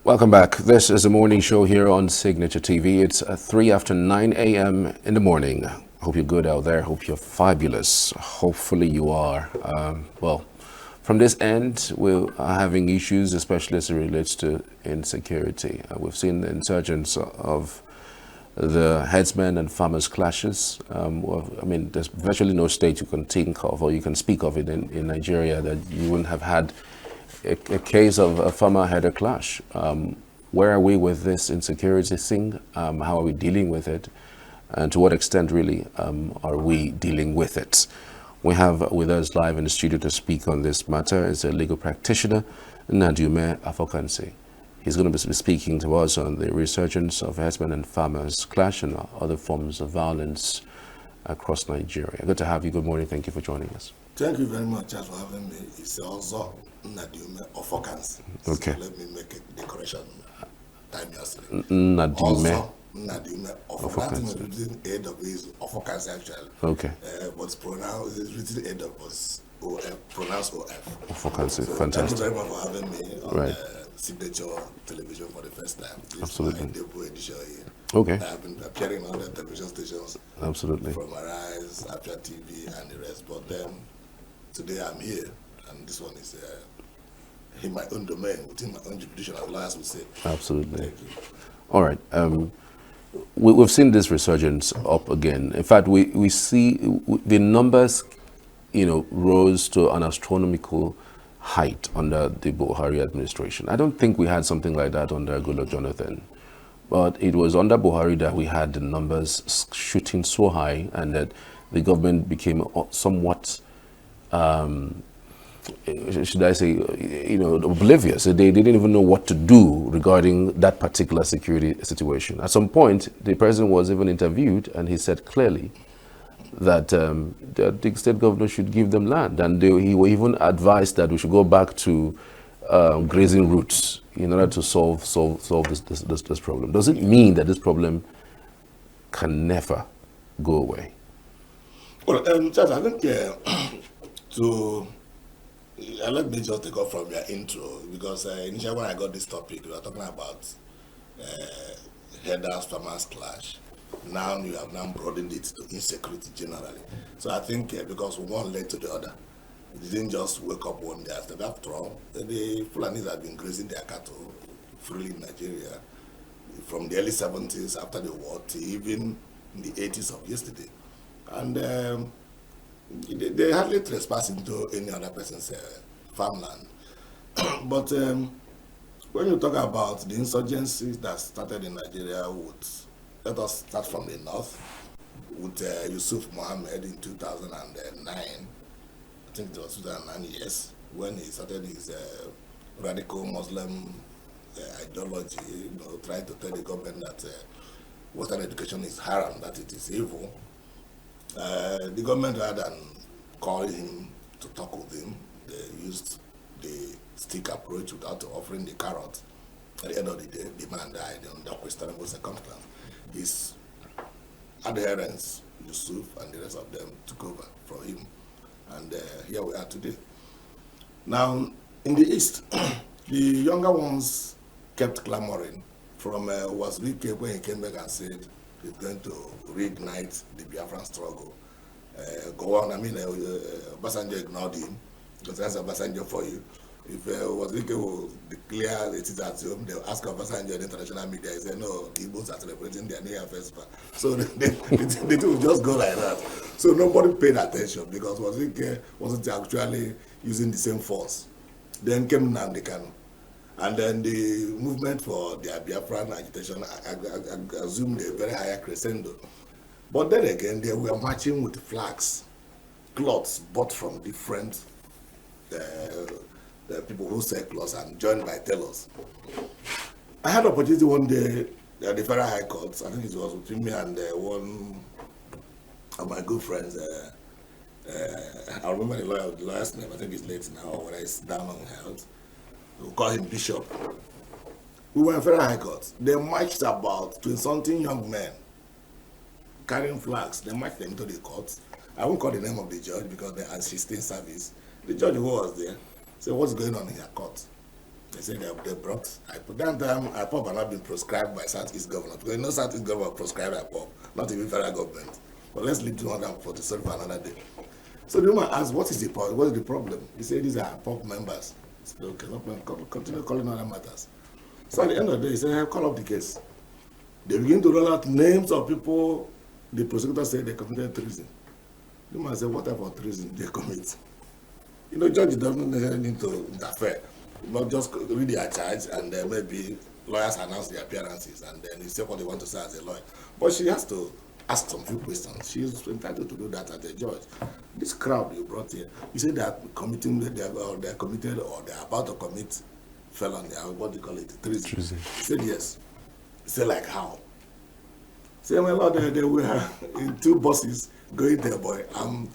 Welcome back. This is the morning show here on Signature TV. It's 3 after 9 a.m. in the morning. Hope you're good out there. Hope you're fabulous. Hopefully you are. Well, from this end, we are having issues, especially as it relates to insecurity. We've seen the insurgence of the herdsmen and farmers clashes. Well, I mean, there's virtually no state you can think of or you can speak of it in Nigeria that you wouldn't have had a case of a farmer-herder clash. Where are we with this insecurity thing? How are we dealing with it? And to what extent really are we dealing with it? We have with us live in the studio to speak on this matter is a legal practitioner, NNADIUME AWFORKANSI. He's going to be speaking to us on the resurgence of herdsmen and farmers clash and other forms of violence across Nigeria. Good to have you. Good morning. Thank you for joining us. Thank you very much for having me. It's also NNADIUME AWFORKANSI. Okay. So let me make a decoration time yesterday. NNADIUME AWFORKANSI. Written AW is AWFORKANSI actually. Okay. But it's written AW was pronounced OF. AWFORKANSI. So Fantastic. thank you very much for having me on Signature Television for the first time. This Absolutely. is my debut edition here. Okay. I've been appearing on the television stations. Absolutely. From Arise, Apia TV, and the rest. But then today I'm here, and this one is in my own domain, within my own jurisdiction, as lawyers would say. Absolutely. Thank you. All right. We've seen this resurgence up again. In fact, we see the numbers, rose to an astronomical height under the Buhari administration. I don't think we had something like that under Goodluck Jonathan. But it was under Buhari that we had the numbers shooting so high and that the government became somewhat, should I say, oblivious. They didn't even know what to do regarding that particular security situation. At some point, the president was even interviewed and he said clearly that the state governor should give them land. And he even advised that we should go back to grazing routes in order to solve this problem. Does it mean that this problem can never go away? Well, Chad, I think let me just take off from your intro, because initially when I got this topic, we were talking about herders farmers clash. Now you have now broadened it to insecurity generally. So I think because one led to the other, it didn't just wake up one day. After all, the Fulanis have been grazing their cattle freely in Nigeria from the early 70s after the war to even in the 80s of yesterday. And they hardly trespass into any other person's farmland. But when you talk about the insurgencies that started in Nigeria, let us start from the north with Yusuf Mohammed in 2009. I think it was 2009, yes, when he started his radical Muslim ideology, trying to tell the government that Western education is haram, that it is evil. The government, rather than calling him to talk with him, they used the stick approach without offering the carrot. At the end of the day, the man died under questionable circumstances. His adherents, Yusuf and the rest of them, took over from him. And here we are today. Now, in the East, the younger ones kept clamoring from Wazirike when he came back and said he's going to reignite the Biafran struggle. Go on, Obasanjo ignored him, because that's Obasanjo for you. If Wazirike will declare it is at home, they'll ask Obasanjo in international media. He said, no, the Igbos are celebrating their New Year festival. So they will just go like that. So nobody paid attention because Wazirike wasn't actually using the same force. Then came Nnamdi Kanu. And then the movement for the Biafran agitation assumed a very higher crescendo. But then again, they were marching with flags, cloths bought from different the people who sell clothes and joined by tailors. I had an opportunity one day at the Federal High Court. I think it was between me and one of my good friends. I remember the lawyer's name. I think he's late now, whether it's down on health. We call him Bishop. We were in Federal High Court. They marched about 20-something young men carrying flags. They marched them into the court. I won't call the name of the judge because she's still in service. The judge who was there said, what's going on in your court? They said they brought IPOB. That time, IPOB had not been proscribed by Southeast government. Because no Southeast government proscribed IPOB, not even federal government. But let's leave 247 for another day. So the woman asked, what is the problem? What is the problem? He said, these are IPOB members. He said, okay, no problem. Continue calling other matters. So at the end of the day, he said, hey, call up the case. They begin to roll out names of people the prosecutor said they committed treason. The woman said, what type of treason they commit? You know, judge doesn't necessarily need to interfere. Not just read their charge and then maybe lawyers announce their appearances and then you say what they want to say as a lawyer. But she has to ask some few questions. She is entitled to do that as a judge. This crowd you brought here, you say they are committing, they are committed or they are about to commit felony, what do you call it, treason. He said yes. He said like how? He said, well, they were in two buses going there, boy. I'm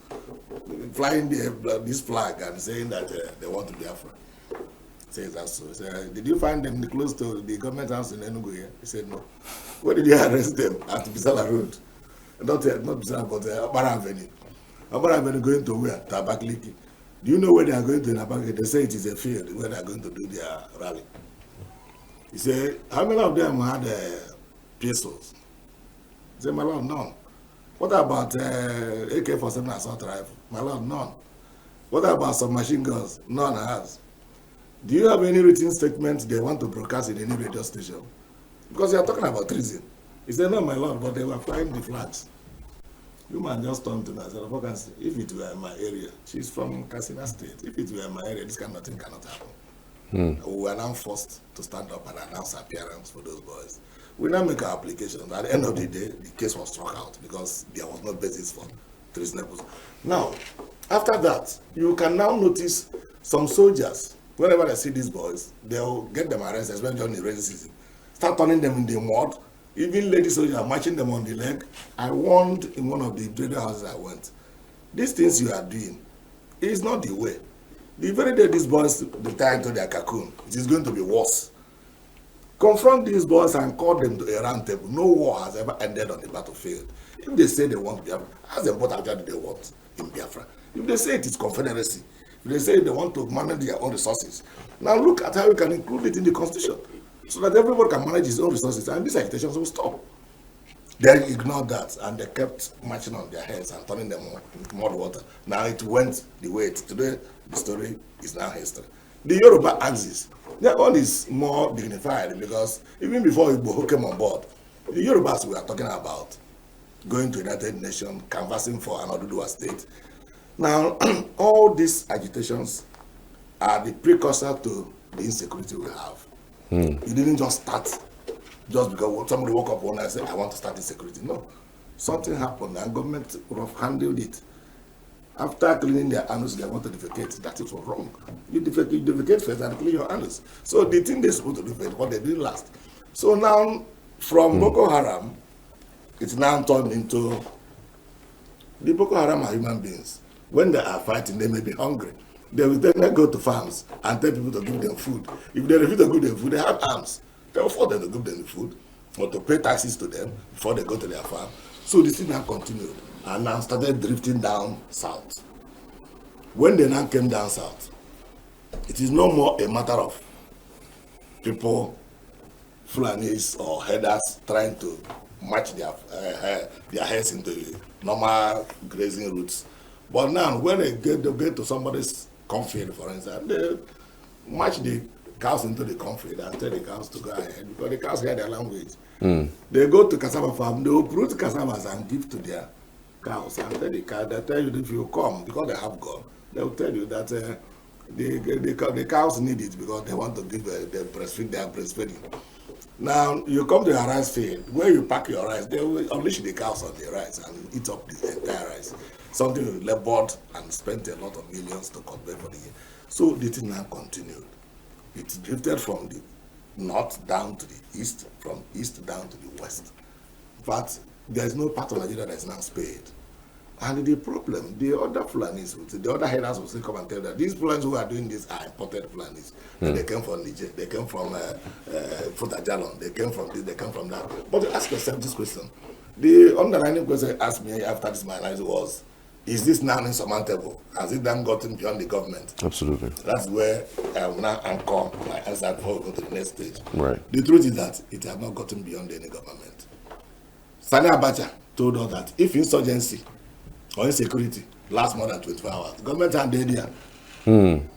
flying this flag and saying that they want to be Afro. Says that so. He said, did you find them close to the government house in Enugu here? He said, no. Where did you arrest them? At Bisala Road. Not Bisala, but Abara Avenue. Abara Avenue going to where? To Abakaliki. Do you know where they are going to in Abakaliki? They say it is a field where they are going to do their rally. He said, how many of them had pistols? He said, my lord, none. What about AK-47 assault rifle? My lord, none. What about some machine guns? None has. Do you have any written statements they want to broadcast in any radio station? Because you are talking about treason. He said, no, my lord, but they were flying the flags. You man just turned to me and said, AWFORKANSI, if it were in my area, she's from Katsina State, if it were in my area, this kind of thing cannot happen. We were now forced to stand up and announce appearance for those boys. We now make our applications. At the end of the day, the case was struck out because there was no basis for treasonable. Now, after that, you can now notice some soldiers. Whenever I see these boys, they'll get them arrested, especially during the rainy season. Start turning them in the mud. Even lady soldiers are marching them on the leg. I warned in one of the trader houses I went. These things you are doing is not the way. The very day these boys retire into their cocoon, it is going to be worse. Confront these boys and call them to a round table. No war has ever ended on the battlefield. If they say they want Biafra, ask them what actually they want in Biafra. If they say it is confederacy, if they say they want to manage their own resources, now look at how you can include it in the constitution so that everybody can manage his own resources and these agitations will stop. They ignored that and they kept marching on their heads and turning them into mud water. Now it went the way it today. The story is now history. The Yoruba axis, their own is more dignified because even before Igbo came on board, the Yorubas we are talking about going to United Nations, canvassing for an Oduduwa state. Now, all these agitations are the precursor to the insecurity we have. It didn't just start just because somebody woke up one night and said, I want to start insecurity. No. Something happened and government rough handled it. After cleaning their anus, they want to defecate. That is wrong. You defecate first and clean your anus. So the thing they're supposed to do first, what they did last. So now, from Boko Haram, it's now turned into the Boko Haram are human beings. When they are fighting, they may be hungry. They will then go to farms and tell people to give them food. If they refuse to give them food, they have arms. They will force them to give them the food or to pay taxes to them before they go to their farm. So this thing now continued and now started drifting down south. When they now came down south, it is no more a matter of people, Fulanis or headers trying to match their heads into normal grazing routes. But now, when they get to somebody's cornfield, for instance, they match the cows into the cornfield and tell the cows to go ahead because the cows hear their language. They go to cassava farm, they uproot cassavas and give to their cows and tell the cow, they tell you if you come, because they have gone, they will tell you that the cows need it because they want to give the breastfeed, they are breastfeeding. Now, you come to a rice field, where you pack your rice, they will unleash the cows on the rice and eat up the entire rice. Something we labored and spent a lot of millions to convey for the year. So the thing now continued. It drifted from the north down to the east, from east down to the west. But there is no part of Nigeria that is now spared. And the problem, the other Fulanis, the other headers will still come and tell that these Fulanis who are doing this are imported Fulanis. They came from Niger, they came from Futajalon, they came from this, they came from that. But you ask yourself this question. The underlying question I asked me after this my analysis was, Is this now insurmountable? Has it then gotten beyond the government? Absolutely. That's where I will now anchor my answer before we go to the next stage. Right. The truth is that it has not gotten beyond any government. Sani Abacha told us that if insurgency or insecurity lasts more than 24 hours, the government and the area.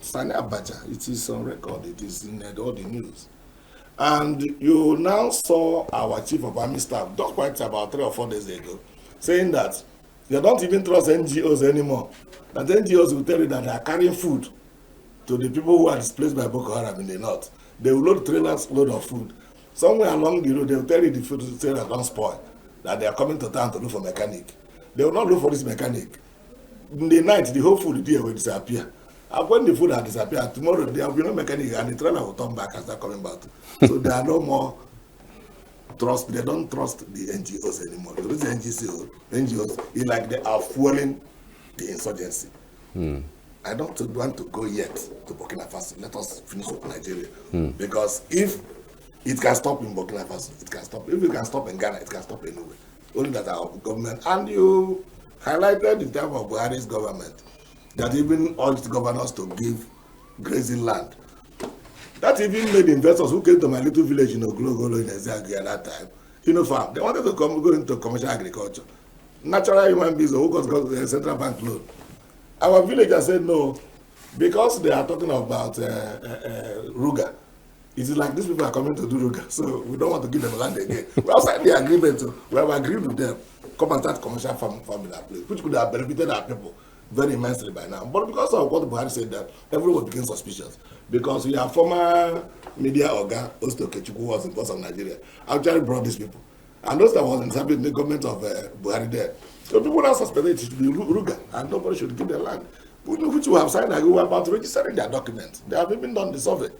Sani Abacha, it is on record, it is in all the news. And you now saw our chief of army staff, just quite about 3 or 4 days ago, saying that they don't even trust NGOs anymore. That NGOs will tell you that they are carrying food to the people who are displaced by Boko Haram in the north. They will load trailers load of food. Somewhere along the road, they will tell you the food trailer don't spoil, that they are coming to town to look for mechanic. They will not look for this mechanic. In the night, the whole food there will disappear. And when the food has disappeared, tomorrow there will be no mechanic and the trailer will turn back and start coming back. So there are no more trust. They don't trust the NGOs anymore. Those NGOs, it's like they are fueling the insurgency. I don't want to go yet to Burkina Faso. Let us finish with Nigeria. Because if it can stop in Burkina Faso, it can stop. If it can stop in Ghana, it can stop anywhere. Only that our government, and you highlighted in terms of Buhari's government, that even urged governors to give grazing land. That even made investors who came to my little village in Oglogolo in Ezeagu at that time, farm. They wanted to go into commercial agriculture. Natural human beings who got the central bank loan. Our villagers said no, because they are talking about Ruga. It is like these people are coming to do Ruga, so we don't want to give them land again. We have signed the agreement, we have agreed with them. Come and start commercial farming that place, which could have benefited our people very immensely by now. But because of what Buhari said, that everyone became suspicious. Because we have former media Oga, Osto Kechukwu, who was the boss of Nigeria, actually brought these people. And those that was in the government of Buhari there. So people now suspected it should be Ruga, and nobody should give their land. Which we have signed, we were about registering their documents. They have even done the survey.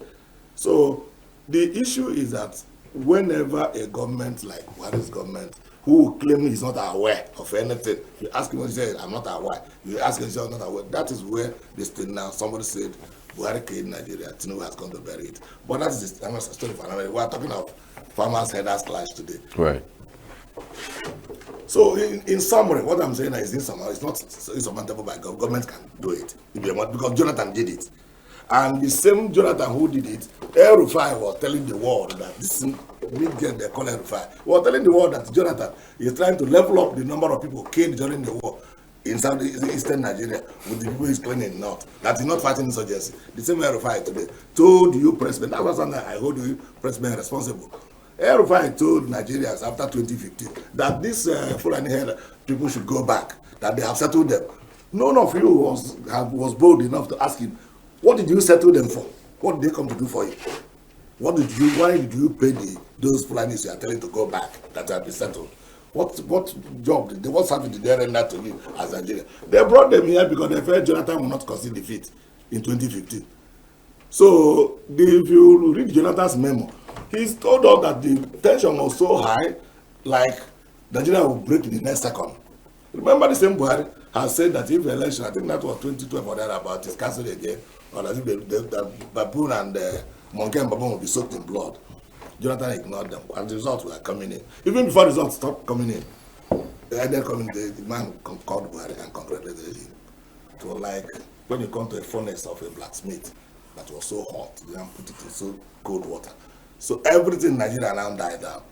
So the issue is that whenever a government like Buhari's government, who claim he's not aware of anything, you ask him what he says, I'm not aware. You ask him, I'm not aware. That is where this thing now, somebody said, Buhari killed Nigeria, Tinubu has gone to bury it. But that is a story for another. We are talking of farmers' headers clash today. Right. So in summary, what I'm saying is it's not insurmountable by government can do it. Because Jonathan did it. And the same Jonathan who did it, El-Rufai was telling the world that this big girl they call El-Rufai, was telling the world that Jonathan is trying to level up the number of people killed during the war in eastern Nigeria with the people he's claiming in north. That he's not fighting insurgency. The same El-Rufai today told you president, that was something I hold you president responsible. El-Rufai told Nigerians after 2015 that this Fulani head people should go back, that they have settled them. None of you was bold enough to ask him, what did you settle them for? What did they come to do for you? Why did you pay those Fulanis you are telling to go back that have been settled? What job what service did they render to you as Nigeria? They brought them here because they felt Jonathan will not concede defeat in 2015. So if you read Jonathan's memo, he's told us that the tension was so high, like Nigeria will break in the next second. Remember the same Buhari has said that if the election, I think that was 2012 or thereabout, is cancelled again, or that the baboon and monkey and baboon will be soaked in blood. Jonathan ignored them, and the results were coming in. Even before the results stopped coming in, the man called Buhari and congratulated him. It was like when you come to a furnace of a blacksmith that was so hot, you then put it in so cold water. So everything in Nigeria now died down.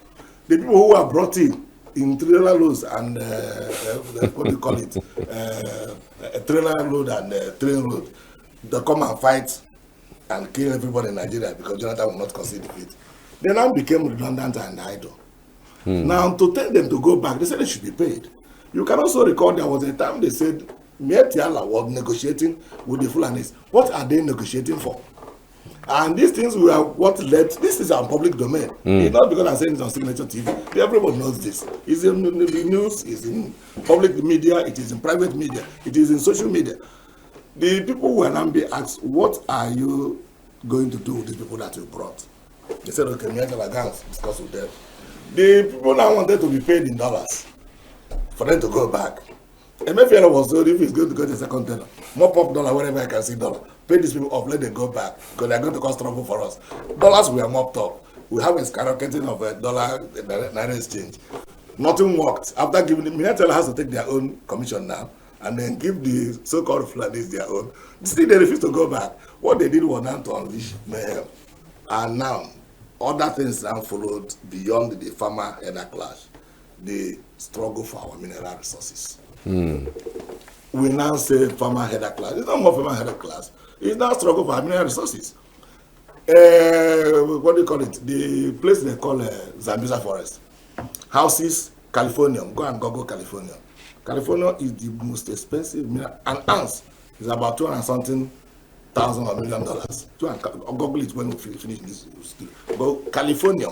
The people who were brought in trailer loads and what do you call it, a trailer load and train load, they come and fight and kill everybody in Nigeria because Jonathan will not concede defeat. They now became redundant and idle. Now to tell them to go back, they said they should be paid. You can also recall there was a time they said Mietiala was negotiating with the Fulanis. What are they negotiating for? And these things were what led, this is our public domain. It's not because I'm saying it's on Signature TV. Everyone knows this. It's in the news, it's in public media, it is in private media, it is in social media. The people who are now being asked, what are you going to do with the people that you brought? They said, okay, we have to discuss with them. The people now wanted to be paid in dollars for them to go back. Emefiele was told if he's going to go to the second tenor, mop up dollar wherever I can see dollar. Pay these people off, let them go back, because they're going to cause trouble for us. Dollars were mopped up. We have a skyrocketing of a dollar naira exchange. Nothing worked. After giving them, Mietela has to take their own commission now and then give the so-called Fulanis their own. Still, they refuse to go back. What they did was now to unleash mayhem. And now, other things now followed beyond the farmer-header clash, the struggle for our mineral resources. We now say farmer-header clash. It's not more farmer-header clash. It's now struggle for our mineral resources. What do you call it? The place they call Zambeza Forest. Houses, California. Go and Google California. California is the most expensive mineral. An ounce is about 200-something thousand or $1 million. Google it when we finish this. But California,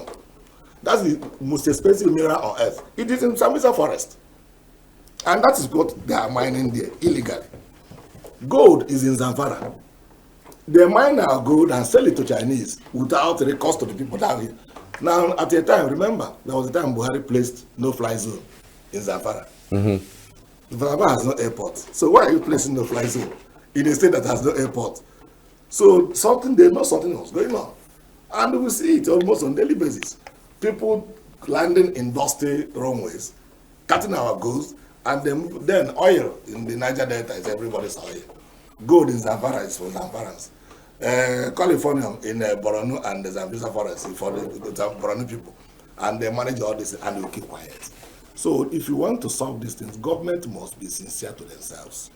that's the most expensive mineral on earth. It is in Zambeza Forest. And that is what they are mining there illegally. Gold is in Zamfara. They mine our gold and sell it to Chinese without any cost to the people down here. Now, at a time, remember, there was a time Buhari placed no-fly zone in Zamfara. Zamfara has no airport. So why are you placing no-fly zone in a state that has no airport? So something else going on. And we see it almost on a daily basis. People landing in dusty runways, cutting our goods, and then oil in the Niger Delta is everybody's oil. Gold in Zamfara is for Zamfarans. California in Borno and the Zambeza Forest is for the Borno people. And they manage all this and they will keep quiet. So if you want to solve these things, government must be sincere to themselves.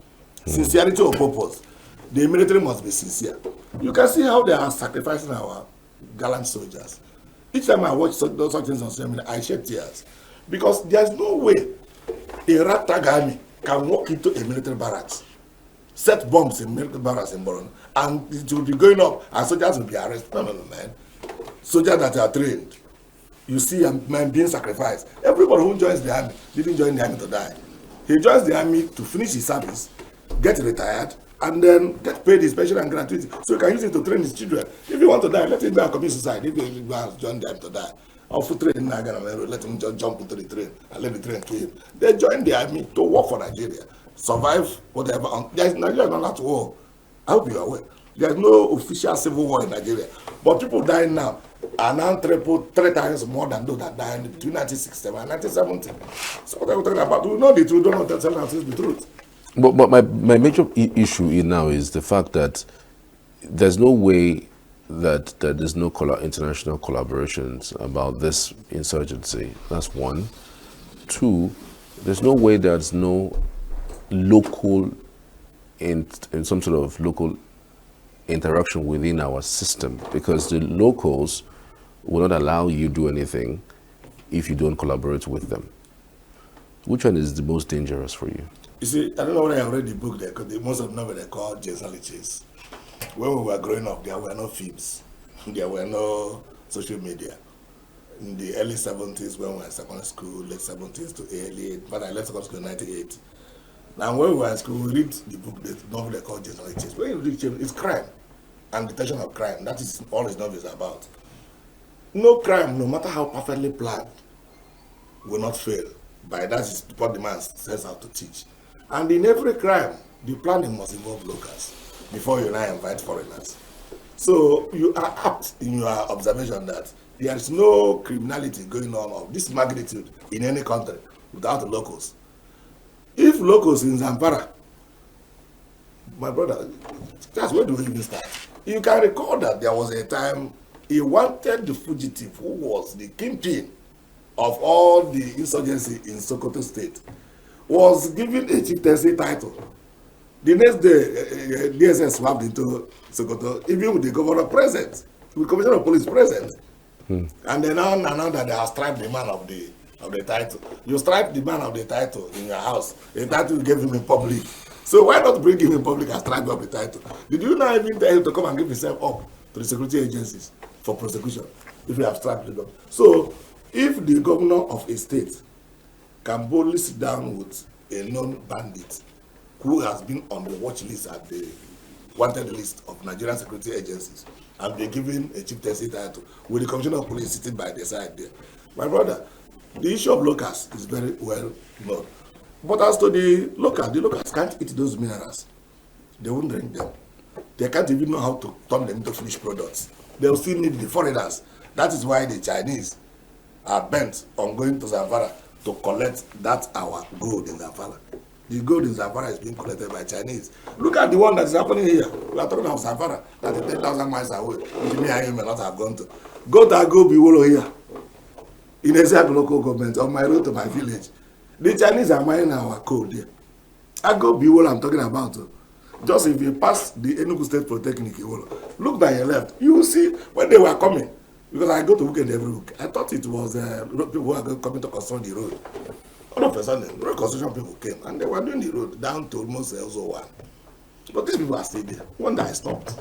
Sincerity of purpose. The military must be sincere. You can see how they are sacrificing our gallant soldiers. Each time I watch such things on social media, I shed tears. Because there's no way a ragtag army can walk into a military barracks, set bombs in military barracks in Borno, and it will be going up and soldiers will be arrested. No, man. Soldiers that are trained. You see a man being sacrificed. Everybody who joins the army didn't join the army to die. He joins the army to finish his service, get retired, and then get paid his pension and gratuity. So he can use it to train his children. If you want to die, let him go and commit suicide. If he wants to join the army to die, or for train, let him just jump into the train and let the train kill him. They join the army to work for Nigeria, survive whatever. Nigeria is not at war. I hope you are aware. There's no official civil war in Nigeria. But people dying now are now three times more than those that died between 1967 and 1970. So what are we talking about? We know the truth, don't know tell us the truth. But my major issue now is the fact that there's no way that there's no international collaborations about this insurgency. That's one. Two, there's no way there's no local in some sort of local interaction within our system, because the locals will not allow you to do anything if you don't collaborate with them. Which one is the most dangerous for you? You see, I don't know when I read the book there, because most of them they call James Chase. When we were growing up, there were no films, there were no social media. In the early 70s, when we were in secondary school, late 70s to early, but I left secondary school in 98. Now, when we were in school, we read the book, the novel they call James Chase. When you read James, it's crime and detection of crime. That is all his novel is about. No crime, no matter how perfectly planned, will not fail. By that is what the man sets out to teach. And in every crime, the planning must involve locals before you now invite foreigners. So you are apt in your observation that there is no criminality going on of this magnitude in any country without the locals. If locals in Zamfara, my brother, that's where do we even start? You can recall that there was a time he wanted the fugitive who was the kingpin of all the insurgency in Sokoto State, was given a chieftaincy title. The next day, DSS swapped into Sokoto, even with the governor present, with commissioner of police present. And then now that they have striped the man of the title. You stripe the man of the title in your house. The title you gave him in public. So why not bring him in public and stripe up the title? Did you not even tell him to come and give himself up to the security agencies for prosecution if you have striped the up? So if the governor of a state can boldly sit down with a known bandit who has been on the watch list at the wanted list of Nigerian security agencies and be given a chieftaincy title with the commissioner of police sitting by the side there, my brother, the issue of locals is very well known. But as to the locals can't eat those minerals. They won't drink them. They can't even know how to turn them into finished products. They will still need the foreigners. That is why the Chinese are bent on going to Zamfara to collect that our gold in Zamfara. The gold in Zamfara is being collected by Chinese. Look at the one that is happening here. We are talking about Zamfara, that is 10,000 miles away, which me and you may not have gone to. Go to Agobiwolo here, in exact local government, on my road to my village. The Chinese are mining our coal there. Agobiwolo I'm talking about. Just if you pass the Enugu State Polytechnic, look by your left, you will see when they were coming. Because I go to weekend every week. I thought it was people who are coming to construct the road. All of a sudden, road construction people came and they were doing the road down to almost Elzo 1. But these people are still there. One day I stopped.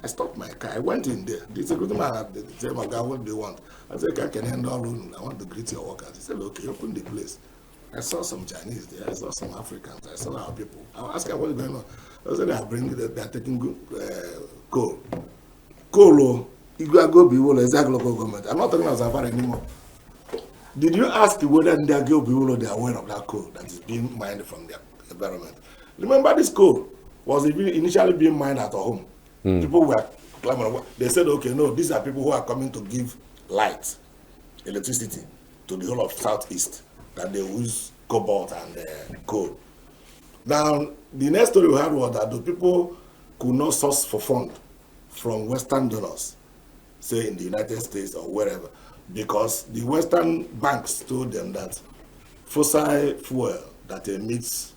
I stopped my car. I went in there. The security man had the same guy, what do you want? I said, I can handle all alone. I want to greet your workers. He said, okay, open the place. I saw some Chinese there. I saw some Africans. I saw our people. I asked them, what is going on? I said, they are taking good, coal. Coal, you go be all exact local government. I'm not talking about Zamfara anymore. Did you ask whether they are aware of that coal that is being mined from their environment? Remember, this coal was initially being mined at home. People were clamoring. They said, okay, no, these are people who are coming to give light, electricity to the whole of Southeast, that they use cobalt and coal. Now, the next story we had was that the people could not source for fund from Western donors, say in the United States or wherever, because the Western banks told them that fossil fuel that emits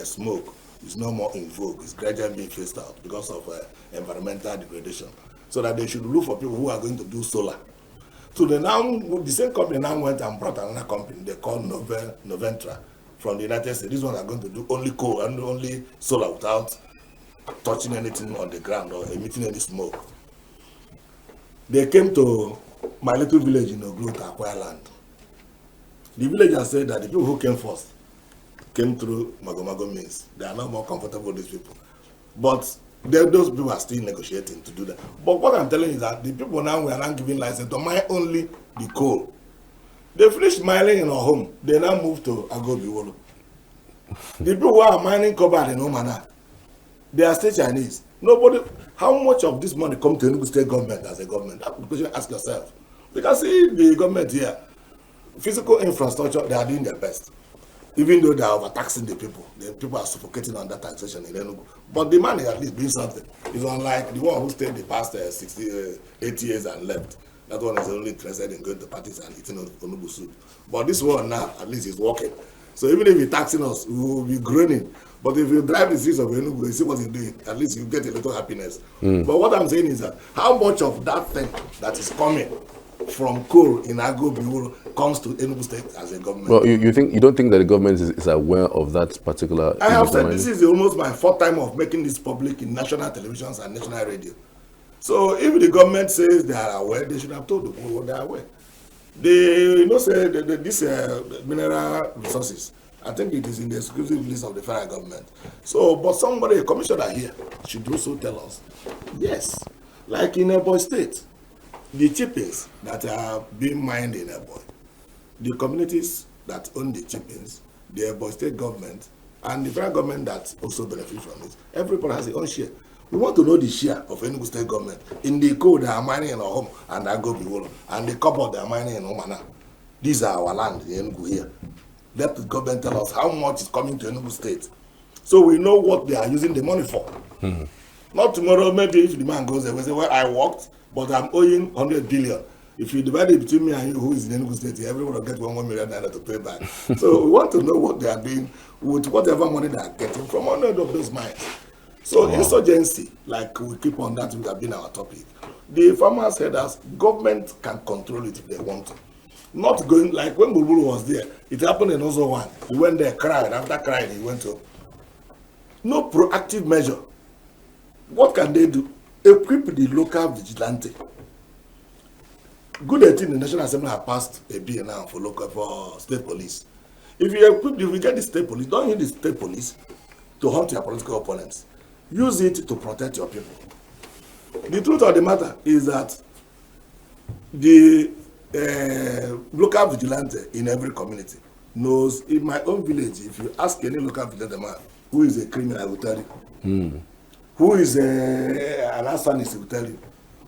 smoke is no more in vogue. It's gradually being phased out because of environmental degradation. So that they should look for people who are going to do solar. So they now, the same company now went and brought another company they call Noventra from the United States. These ones are going to do only coal and only solar without touching anything on the ground or emitting any smoke. They came to my little village in Oglu to acquire land. The villagers said that the people who came first came through Magomago means. They are not more comfortable, these people. But those people are still negotiating to do that. But what I'm telling you is that the people now we are now giving license to mine only the coal. They finished mining in our home. They now move to Agobiwolo. The people who are mining cobalt in Omana, they are still Chinese. Nobody. How much of this money come to Enugu State government as a government? That question, ask yourself. Because see the government here, physical infrastructure, they are doing their best. Even though they are overtaxing the people are suffocating under taxation in Enugu. But the man is at least doing something. It's unlike the one who stayed the past 80 years and left. That one is only interested in going to parties and eating Onubu soup. But this one now, at least, is working. So even if he's taxing us, we will be groaning. But if you drive the streets of Enugu and see what he's doing, at least you get a little happiness. But what I'm saying is that how much of that thing that is coming from coal in Agobiwolo comes to Enugu State as a government? Well, you don't think that the government is aware of that particular? I have said this is almost my fourth time of making this public in national televisions and national radio. So if the government says they are aware, they should have told the people what they are aware. They say this mineral resources, I think it is in the exclusive list of the federal government. So, but somebody, a commissioner here, should also tell us. Yes, like in Ebonyi State, the chippings that are being mined in Ebonyi, the communities that own the chippings, the Ebonyi State government, and the federal government that also benefit from it, everybody has their own share. We want to know the share of Enugu State government in the coal they are mining in our home and Agobiwolo, and the cobalt they are mining in Omana. These are our land in Enugu here. Let the government tell us how much is coming to Enugu State, so we know what they are using the money for. Not tomorrow, maybe if the man goes there, we say, well, I worked, but I'm owing 100 billion. If you divide it between me and you, who is in Enugu State, everyone will get 1 million naira to pay back. So we want to know what they are doing with whatever money they are getting from one of those mines. So insurgency, like we keep on that, would have been our topic. The farmers said us, government can control it if they want to. Not going, like when Bulbul was there, it happened in Ozo 1. He went there, cried, after crying, he went to. No proactive measure. What can they do? Equip the local vigilante. Good thing the National Assembly have passed a bill now for state police. If you get the state police, don't use the state police to hunt your political opponents. Use it to protect your people. The truth of the matter is that the local vigilante in every community knows. In my own village, if you ask any local vigilante man who is a criminal, I will tell you. Who is an arsonist, he will tell you.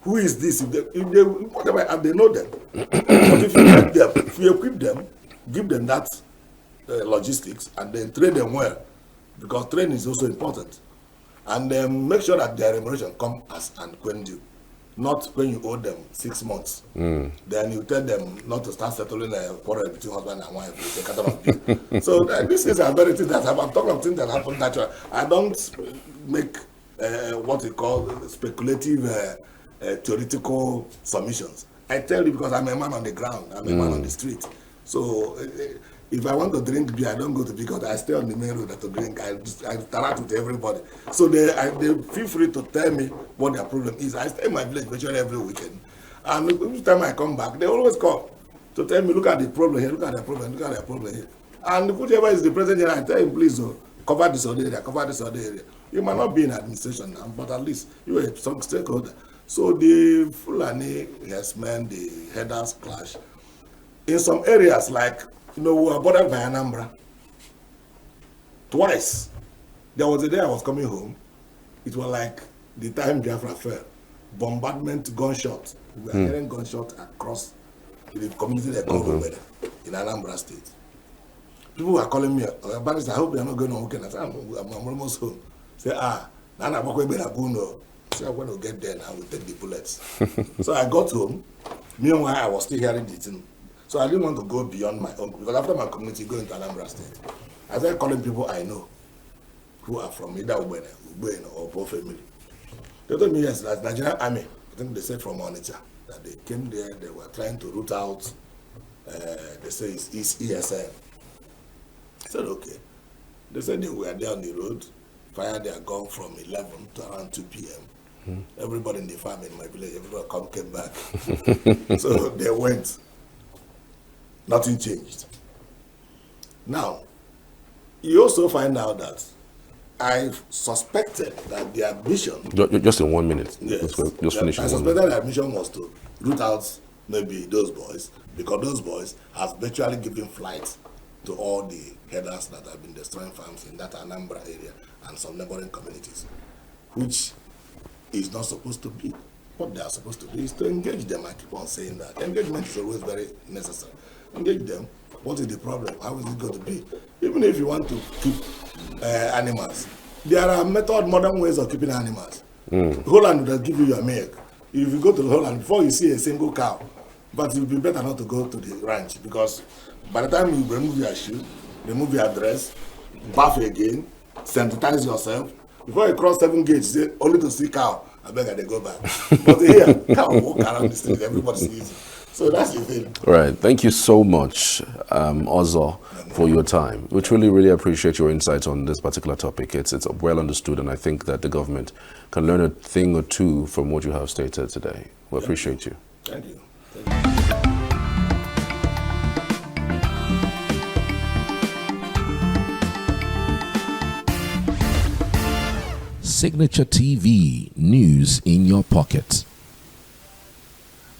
Who is this? Whatever, and they know them. But if you equip them, give them that logistics, and then train them well, because training is also important. And then make sure that their remuneration come as and when due, not when you owe them 6 months. Then you tell them not to start settling a quarrel between husband and wife with a capital of bill. So these things are very things that happen. I'm talking of things that happen naturally. I don't make what we call speculative theoretical submissions. I tell you because I'm a man on the ground, I'm a man on the street. So if I want to drink beer, I don't go to because I stay on the main road to drink. I interact with everybody. So they feel free to tell me what their problem is. I stay in my village virtually every weekend. And each time I come back, they always come to tell me, look at the problem here, look at the problem, look at the problem here. And whichever is the president here, I tell him, please cover this other area, cover this other area. You might not be in administration now, but at least you are some stakeholder. So the Fulani herdsmen, the herders clash. In some areas, like, we were bordered by Anambra. Twice. There was a day I was coming home. It was like the time Biafra fell. Bombardment, gunshot. We were hearing gunshot across the community they call in Anambra State. People were calling me, Baris, I hope you're not going on weekend. I said, I'm almost home. Say, Nana Boko Benaguno. So I'm going to get there now, we'll take the bullets. So I got home. Meanwhile, I was still hearing the thing. So I didn't want to go beyond my own, because after my community, go into Anambra State. I started calling people I know, who are from either Ubene or both family. They told me, yes, that's Nigerian army. I think they said from Onitsha, that they came there, they were trying to root out, they say it's ESN. I said, okay. They said they were there on the road, fired their gun from 11 to around 2 p.m. Everybody in the farm in my village, everybody came back. So they went. Nothing changed. Now, you also find out that I suspected that their mission... Just in 1 minute. Yes. Just finish. I suspected their mission was to root out maybe those boys, because those boys have virtually given flight to all the herders that have been destroying farms in that Anambra area and some neighboring communities, which is not supposed to be. What they are supposed to do is to engage them. I keep on saying that. Engagement is always very necessary. Engage them. What is the problem? How is it going to be? Even if you want to keep animals, there are modern ways of keeping animals. Holland will give you your milk. If you go to Holland, before you see a single cow, but it would be better not to go to the ranch, because by the time you remove your shoe, remove your dress, bath again, sanitize yourself, before you cross 7 gates, only to see cow, I beg they go back. But here, cow walk around the street, everybody sees it. So that's the thing. Right. Thank you so much, Ozo, for your time. We truly, really appreciate your insights on this particular topic. It's well understood, and I think that the government can learn a thing or two from what you have stated today. We appreciate you. Thank you. Signature TV, news in your pocket.